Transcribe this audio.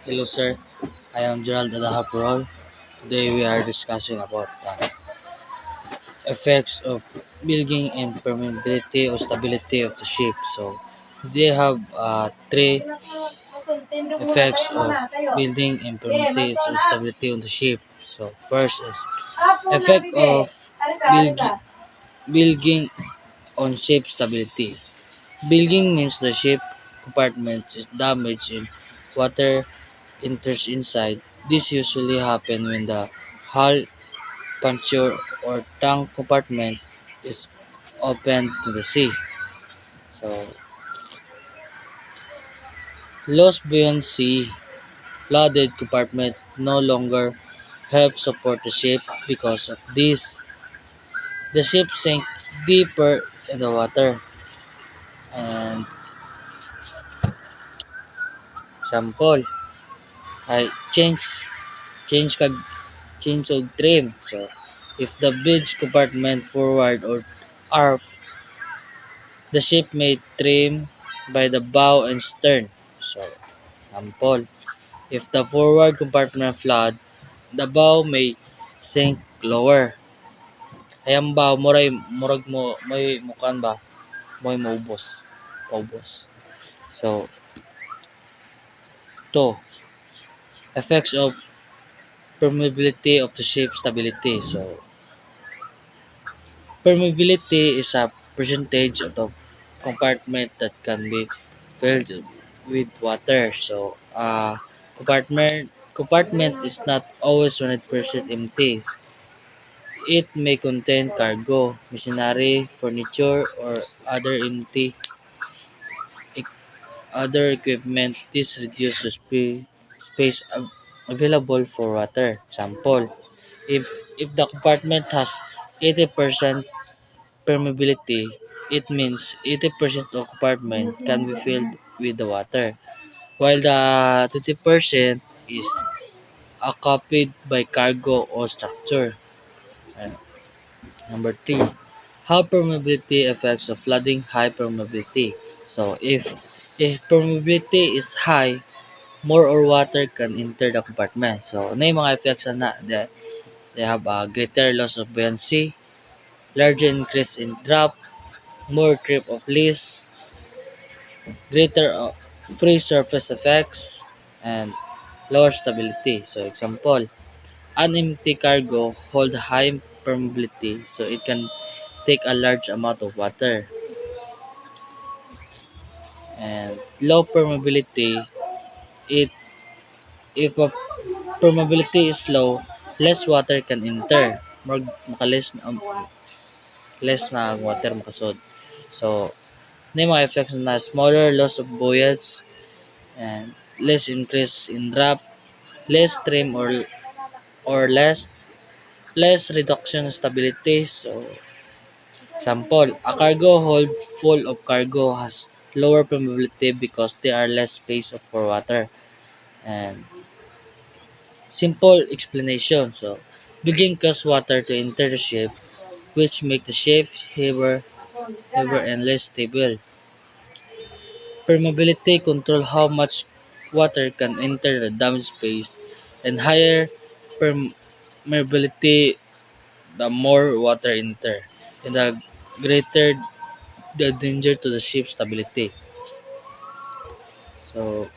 Hello, sir. I am Gerald Adahaprol. Today we are discussing about the effects of building and permeability or stability of the ship. So, they have three effects of building and permeability or stability on the ship. So, first is effect of building on ship stability. Building means the ship compartment is damaged and water enters inside. This usually happens when the hull puncture or tank compartment is open to the sea. So, lost buoyancy, flooded compartment no longer help support the ship. Because of this, the ship sink deeper in the water. And sample, ay change change og trim. So, if the bridge compartment forward or aft, the ship may trim by the bow and stern. So, example, if the forward compartment flood, the bow may sink lower. Ay ang bow, murag mo, may mukan ba? May maubos. Paubos. So, to effects of permeability of the ship stability. So, permeability is a percentage of the compartment that can be filled with water. So, compartment is not always 100% empty. It may contain cargo, machinery, furniture, or other empty other equipment. This reduces the space available for water. Example, if the compartment has 80% permeability, it means 80% of compartment can be filled with the water, while the 20% is occupied by cargo or structure. And number three, how permeability affects the flooding high permeability. So if permeability is high, more or water can enter the compartment. So ano yung mga effects na they have a greater loss of buoyancy, larger increase in drop, more trip of least, greater free surface effects, and lower stability. So example, an empty cargo hold high permeability, so it can take a large amount of water. And low permeability, it if a permeability is low, less water can enter. Makalis less na ang water makasod. So, na yung mga effects na smaller loss of buoyance and less increase in drop, less trim or less reduction in stability. So, example, a cargo hold full of cargo has lower permeability because there are less space for water. And simple explanation. So, building cause water to enter the ship, which make the ship heavier and less stable. Permeability control how much water can enter the damaged space, and higher permeability, the more water enter, and the greater the danger to the ship's stability. So,